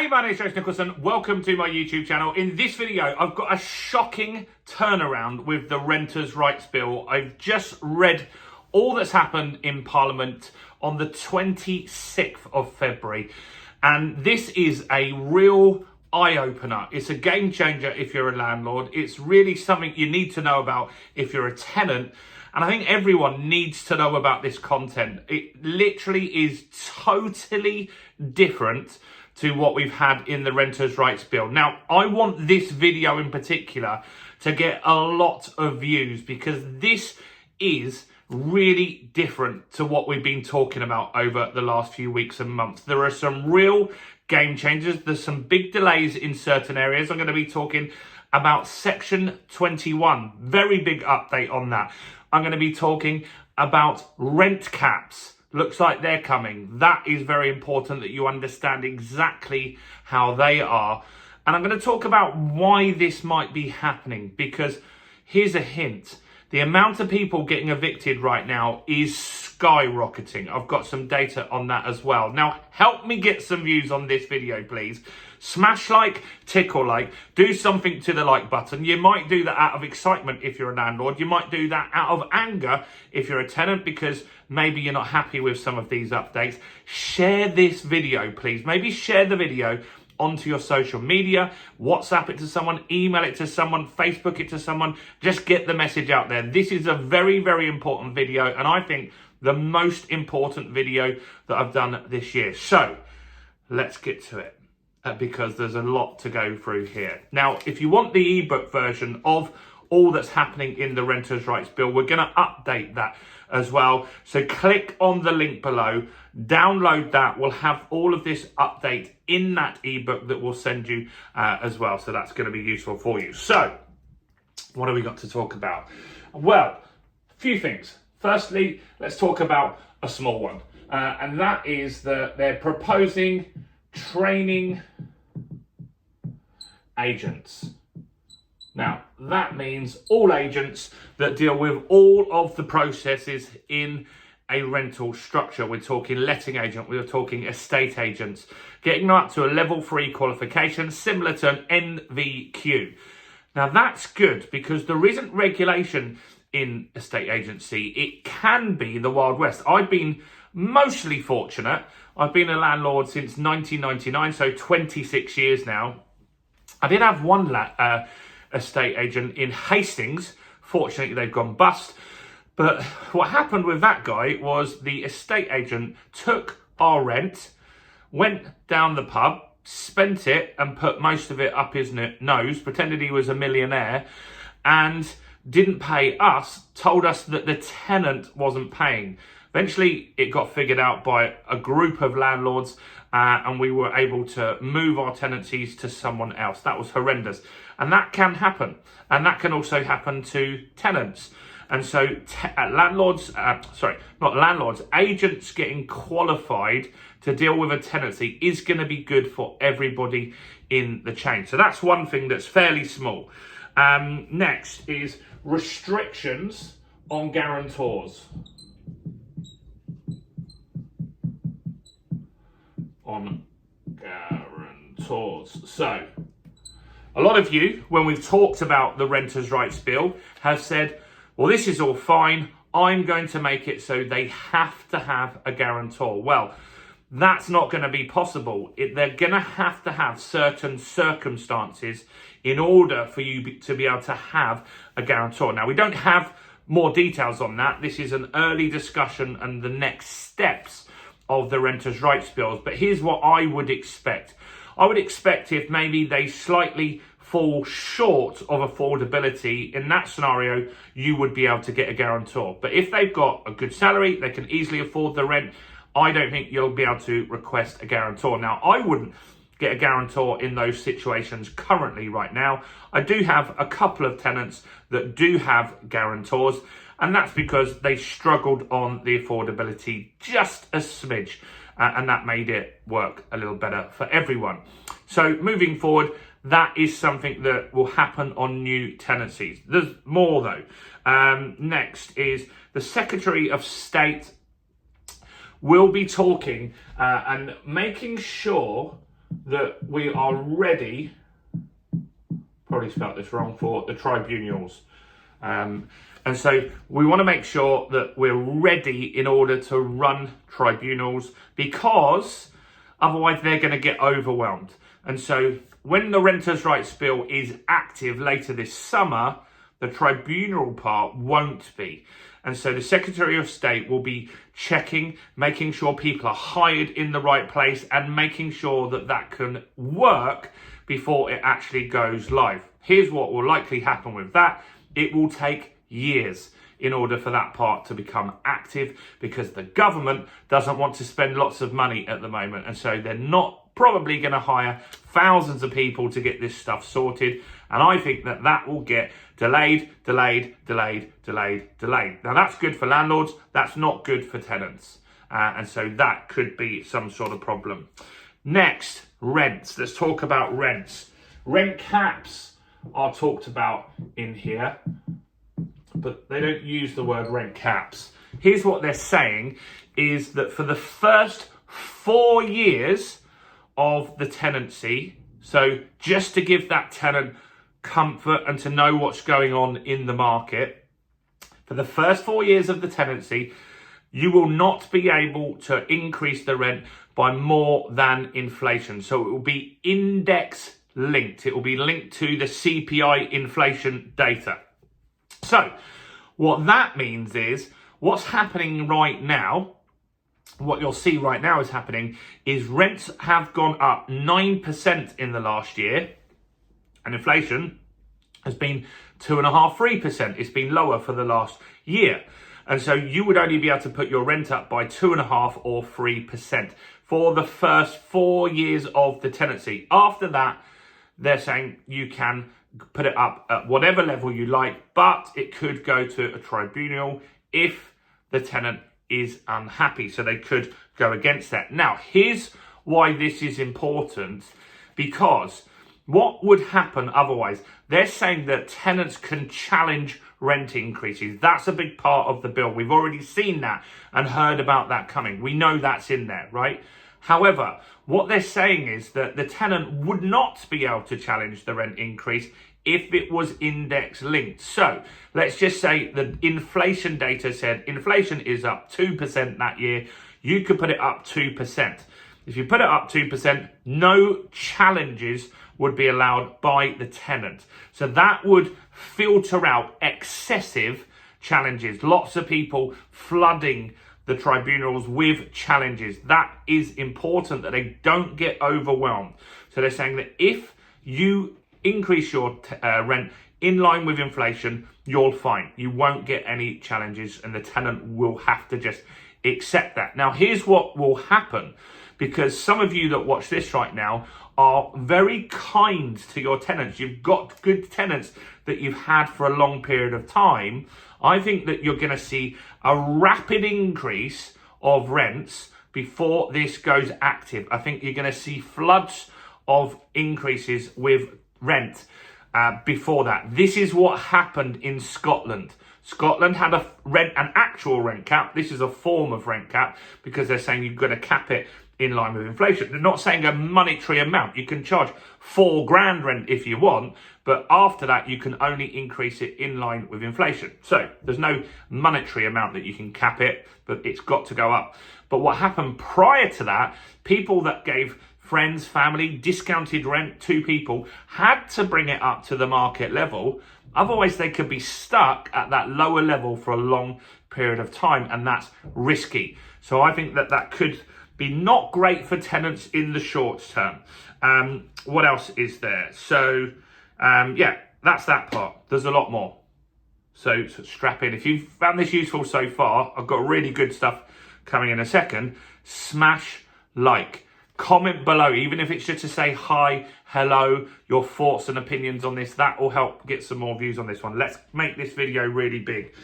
Hey, my name is James Nicholson. Welcome to my YouTube channel. In this video, I've got a shocking turnaround with the Renters' Rights Bill. I've just read all that's happened in Parliament on the 26th of February. And this is a real eye-opener. It's a game changer if you're a landlord. It's really something you need to know about if you're a tenant. And I think everyone needs to know about this content. It literally is totally different to what we've had in the Renters' Rights Bill. Now, I want this video in particular to get a lot of views because this is really different to what we've been talking about over the last few weeks and months. There are some real game changers. There's some big delays in certain areas. I'm going to be talking about Section 21. Very big update on that. I'm going to be talking about rent caps. Looks like they're coming. That is very important that you understand exactly how they are. And I'm going to talk about why this might be happening, because here's a hint. The amount of people getting evicted right now is skyrocketing. I've got some data on that as well. Now, help me get some views on this video, please. Smash like, tickle like, do something to the like button. You might do that out of excitement if you're a landlord. You might do that out of anger if you're a tenant because maybe you're not happy with some of these updates. Share this video, please. Maybe share the video onto your social media, WhatsApp it to someone, email it to someone, Facebook it to someone. Just get the message out there. This is a very, very important video, and I think the most important video that I've done this year. So let's get to it because there's a lot to go through here. Now, if you want the ebook version of all that's happening in the Renters' Rights Bill, we're going to update that as well. So click on the link below, download that. We'll have all of this update in that ebook that we'll send you as well. So that's going to be useful for you. So what have we got to talk about? Well, a few things. Firstly, let's talk about a small one. And that is that they're proposing training agents. Now, that means all agents that deal with all of the processes in a rental structure. We're talking letting agent, we're talking estate agents, getting up to a level 3 qualification, similar to an NVQ. Now, that's good because there isn't regulation in estate agency. It can be the Wild West. I've been mostly fortunate. I've been a landlord since 1999, so 26 years now. I did have one estate agent in Hastings. Fortunately, they've gone bust. But what happened with that guy was the estate agent took our rent, went down the pub, spent it and put most of it up his nose, pretended he was a millionaire, and didn't pay us, told us that the tenant wasn't paying. Eventually, it got figured out by a group of landlords and we were able to move our tenancies to someone else. That was horrendous. And that can happen. And that can also happen to tenants. And so agents getting qualified to deal with a tenancy is going to be good for everybody in the chain. So that's one thing that's fairly small. Next is restrictions on guarantors. So, a lot of you, when we've talked about the Renters' Rights Bill, have said, well, this is all fine. I'm going to make it so they have to have a guarantor. Well, that's not going to be possible. They're going to have certain circumstances in order for you to be able to have a guarantor. Now, we don't have more details on that. This is an early discussion and the next steps of the Renters' Rights Bills. But here's what I would expect. I would expect if maybe they slightly fall short of affordability, in that scenario, you would be able to get a guarantor. But if they've got a good salary, they can easily afford the rent, I don't think you'll be able to request a guarantor. Now, I wouldn't get a guarantor in those situations currently right now. I do have a couple of tenants that do have guarantors, and that's because they struggled on the affordability just a smidge. And that made it work a little better for everyone. So moving forward, that is something that will happen on new tenancies. There's more though. Next is the Secretary of State will be talking and making sure that we are ready, probably spelt this wrong, for the tribunals. And so we want to make sure that we're ready in order to run tribunals, because otherwise they're going to get overwhelmed. And so when the Renters' Rights Bill is active later this summer, the tribunal part won't be. And so the Secretary of State will be checking, making sure people are hired in the right place and making sure that that can work before it actually goes live. Here's what will likely happen with that. It will take years in order for that part to become active, because the government doesn't want to spend lots of money at the moment. And so they're not probably going to hire thousands of people to get this stuff sorted. And I think that that will get delayed. Now that's good for landlords. That's not good for tenants. And so that could be some sort of problem. Next, rents. Let's talk about rents. Rent caps are talked about in here, but they don't use the word rent caps. Here's what they're saying is that for the first 4 years of the tenancy, so just to give that tenant comfort and to know what's going on in the market, for the first 4 years of the tenancy, you will not be able to increase the rent by more than inflation. So it will be index linked. It will be linked to the CPI inflation data. So what that means is what's happening right now, what you'll see right now is happening is rents have gone up 9% in the last year, and inflation has been 2.5%, 3%. It's been lower for the last year. And so you would only be able to put your rent up by 2.5% or 3% for the first 4 years of the tenancy. After that, they're saying you can put it up at whatever level you like, but it could go to a tribunal if the tenant is unhappy. So they could go against that. Now, here's why this is important, because what would happen otherwise? They're saying that tenants can challenge rent increases. That's a big part of the bill. We've already seen that and heard about that coming. We know that's in there, right? However, what they're saying is that the tenant would not be able to challenge the rent increase if it was index linked. So let's just say the inflation data said inflation is up 2% that year. You could put it up 2%. If you put it up 2%, no challenges would be allowed by the tenant. So that would filter out excessive challenges. Lots of people flooding the tribunals with challenges. That is important, that they don't get overwhelmed. So they're saying that if you increase your rent in line with inflation, you're fine. You won't get any challenges, and the tenant will have to just accept that. Now, here's what will happen, because some of you that watch this right now are very kind to your tenants. You've got good tenants that you've had for a long period of time. I think that you're going to see a rapid increase of rents before this goes active. I think you're going to see floods of increases with rent before that. This is what happened in Scotland. Scotland had an actual rent cap. This is a form of rent cap, because they're saying you've got to cap it in line with inflation. They're not saying a monetary amount. You can charge £4,000 rent if you want, but after that you can only increase it in line with inflation. So there's no monetary amount that you can cap it, but it's got to go up. But what happened prior to that, people that gave friends, family, discounted rent to people had to bring it up to the market level. Otherwise they could be stuck at that lower level for a long period of time, and that's risky. So I think that that could be not great for tenants in the short term. What else is there? So yeah, that's that part. There's a lot more. So strap in. If you've found this useful so far, I've got really good stuff coming in a second. Smash like. Comment below, even if it's just to say hi, hello, your thoughts and opinions on this. That will help get some more views on this one. Let's make this video really big.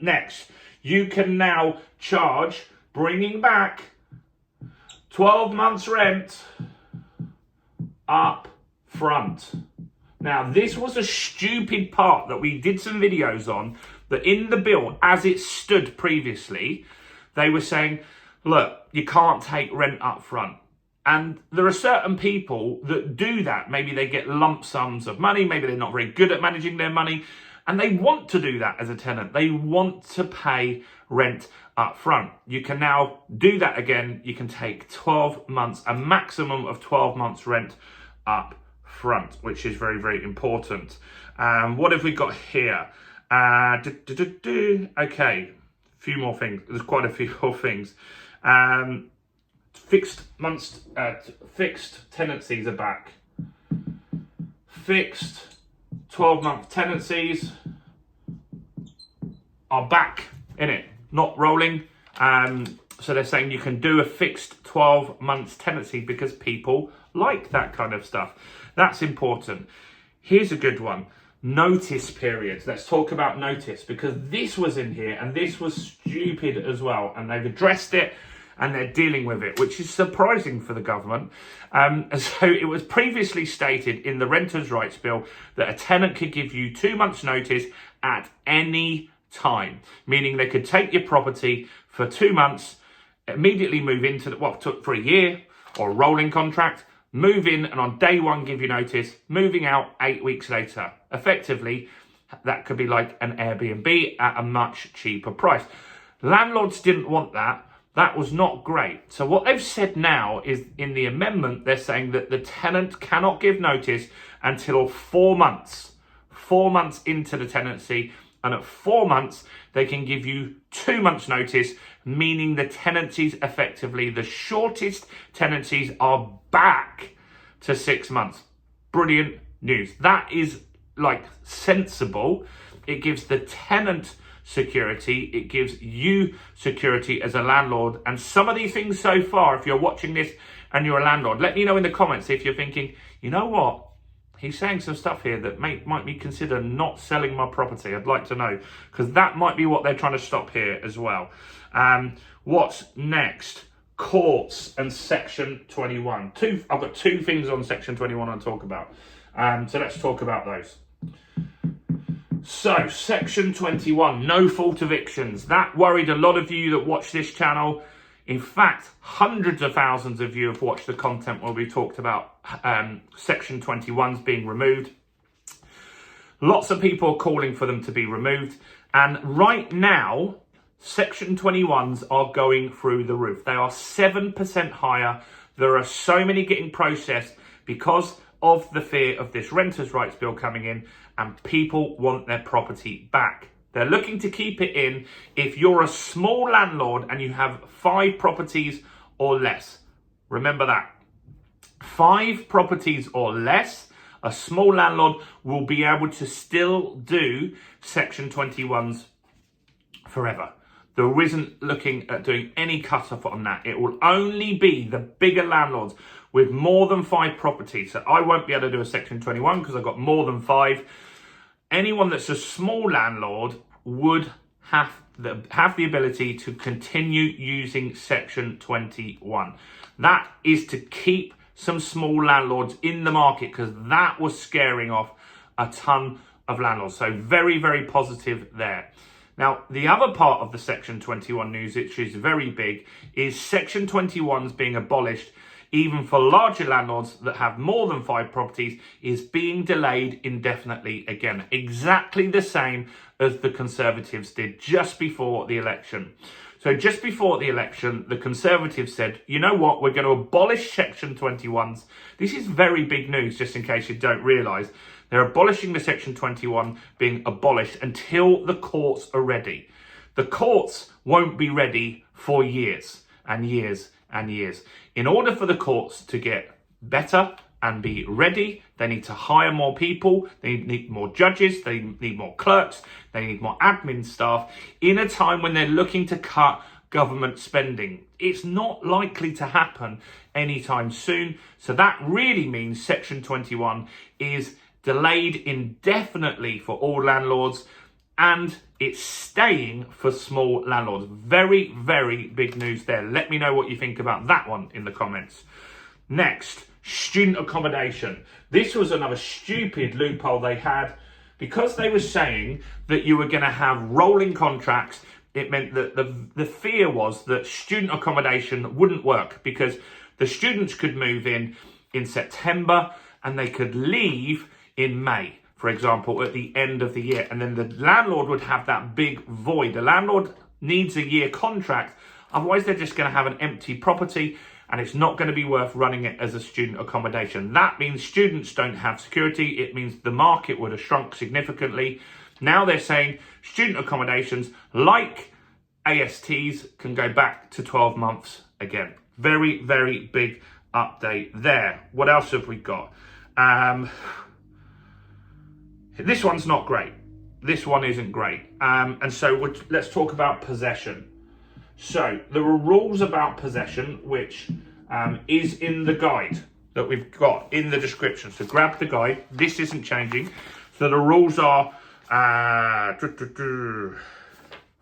Next, you can now charge bringing back 12 months rent up front. Now, this was a stupid part that we did some videos on, that in the bill as it stood previously, they were saying, look, you can't take rent up front. And there are certain people that do that. Maybe they get lump sums of money. Maybe they're not very good at managing their money. And they want to do that as a tenant. They want to pay rent up front. You can now do that again. You can take 12 months, a maximum of 12 months rent up front, which is very, very important. What have we got here? Okay, a few more things. There's quite a few more things. Fixed tenancies are back. Fixed 12-month tenancies are back, innit? Not rolling. So they're saying you can do a fixed 12 months tenancy because people like that kind of stuff. That's important. Here's a good one. Notice periods. Let's talk about notice, because this was in here and this was stupid as well. And they've addressed it and they're dealing with it, which is surprising for the government. So it was previously stated in the Renters' Rights Bill that a tenant could give you 2 months notice at any time, meaning they could take your property for 2 months, immediately move into for a year or a rolling contract, move in and on day one give you notice, moving out 8 weeks later. Effectively, that could be like an Airbnb at a much cheaper price. Landlords didn't want that. That was not great. So what they've said now is in the amendment, they're saying that the tenant cannot give notice until 4 months. 4 months into the tenancy. And at 4 months, they can give you 2 months notice, meaning the tenancies effectively, the shortest tenancies are back to 6 months. Brilliant news. That is like sensible. It gives the tenant security. It gives you security as a landlord. And some of these things so far, if you're watching this and you're a landlord, let me know in the comments if you're thinking, you know what? He's saying some stuff here that might me consider not selling my property. I'd like to know, because that might be what they're trying to stop here as well. What's next? Courts and Section 21. I've got 2 things on Section 21 I'll talk about. So let's talk about those. So, Section 21, no fault evictions. That worried a lot of you that watch this channel. In fact, hundreds of thousands of you have watched the content where we talked about Section 21s being removed. Lots of people are calling for them to be removed. And right now, Section 21s are going through the roof. They are 7% higher. There are so many getting processed because of the fear of this Renters' Rights Bill coming in, and people want their property back. They're looking to keep it in if you're a small landlord and you have 5 properties or less. Remember that. 5 properties or less, a small landlord will be able to still do Section 21s forever. There isn't looking at doing any cut-off on that. It will only be the bigger landlords with more than 5 properties. So I won't be able to do a Section 21 because I've got more than 5. Anyone that's a small landlord would have the ability to continue using Section 21. That is to keep some small landlords in the market, because that was scaring off a ton of landlords. So very, very positive there. Now, the other part of the Section 21 news, which is very big, is Section 21s being abolished even for larger landlords that have more than 5 properties, is being delayed indefinitely again. Exactly the same as the Conservatives did just before the election. So just before the election, the Conservatives said, you know what, we're going to abolish Section 21s. This is very big news, just in case you don't realise. They're abolishing the Section 21 being abolished until the courts are ready. The courts won't be ready for years and years and years. In order for the courts to get better and be ready, they need to hire more people, they need more judges, they need more clerks, they need more admin staff in a time when they're looking to cut government spending. It's not likely to happen anytime soon. So that really means Section 21 is delayed indefinitely for all landlords, and it's staying for small landlords. Very, very big news there. Let me know what you think about that one in the comments. Next, student accommodation. This was another stupid loophole they had, because they were saying that you were going to have rolling contracts. It meant that the fear was that student accommodation wouldn't work because the students could move in September and they could leave in May, for example, at the end of the year. And then the landlord would have that big void. The landlord needs a year contract. Otherwise, they're just going to have an empty property and it's not going to be worth running it as a student accommodation. That means students don't have security. It means the market would have shrunk significantly. Now they're saying student accommodations like ASTs can go back to 12 months again. Very, very big update there. What else have we got? This one's not great. This one isn't great. And so let's talk about possession. So there are rules about possession, which is in the guide that we've got in the description. So grab the guide. This isn't changing. So the rules are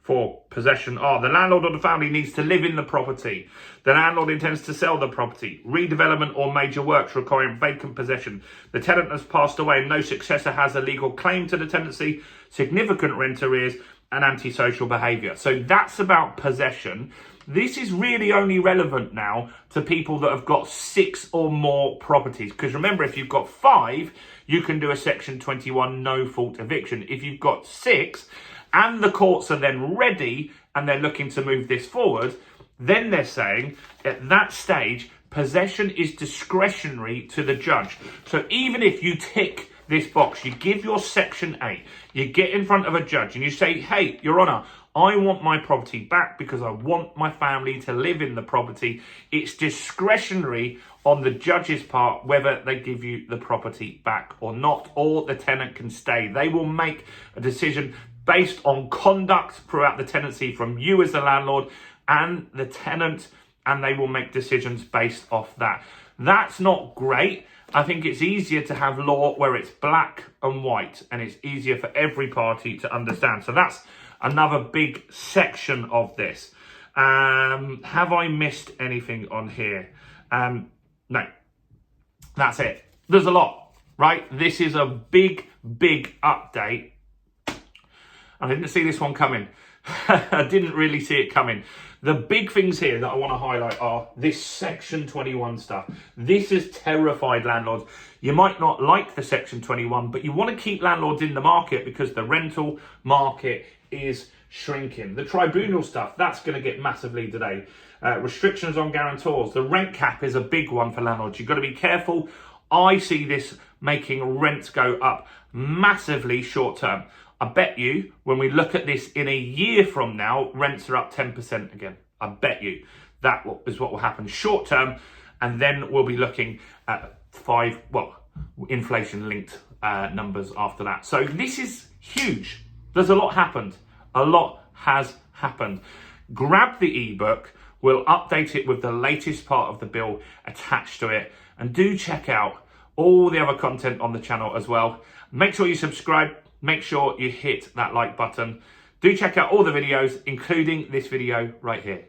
for possession are the landlord or the family needs to live in the property. The landlord intends to sell the property. Redevelopment or major works requiring vacant possession. The tenant has passed away and no successor has a legal claim to the tenancy. Significant rent arrears and antisocial behaviour. So that's about possession. This is really only relevant now to people that have got 6 or more properties. Because remember, if you've got 5, you can do a Section 21 no-fault eviction. If you've got 6 and the courts are then ready and they're looking to move this forward, then they're saying at that stage, possession is discretionary to the judge. So even if you tick this box, you give your Section 8, you get in front of a judge and you say, hey, Your Honour, I want my property back because I want my family to live in the property. It's discretionary on the judge's part whether they give you the property back or not, or the tenant can stay. They will make a decision based on conduct throughout the tenancy from you as the landlord and the tenant, and they will make decisions based off that. That's not great. I think it's easier to have law where it's black and white and it's easier for every party to understand. So that's another big section of this. Have I missed anything on here? No, that's it. There's a lot, right? This is a big, big update. I didn't see this one coming. I didn't really see it coming. The big things here that I want to highlight are this Section 21 stuff. This has terrified landlords. You might not like the Section 21, but you want to keep landlords in the market because the rental market is shrinking. The Tribunal stuff, that's going to get massively delayed. Restrictions on guarantors. The rent cap is a big one for landlords. You've got to be careful. I see this making rents go up massively short term. I bet you when we look at this in a year from now, rents are up 10% again. I bet you that is what will happen short term. And then we'll be looking at inflation linked numbers after that. So this is huge. There's a lot happened. A lot has happened. Grab the ebook. We'll update it with the latest part of the bill attached to it. And do check out all the other content on the channel as well. Make sure you subscribe. Make sure you hit that like button. Do check out all the videos, including this video right here.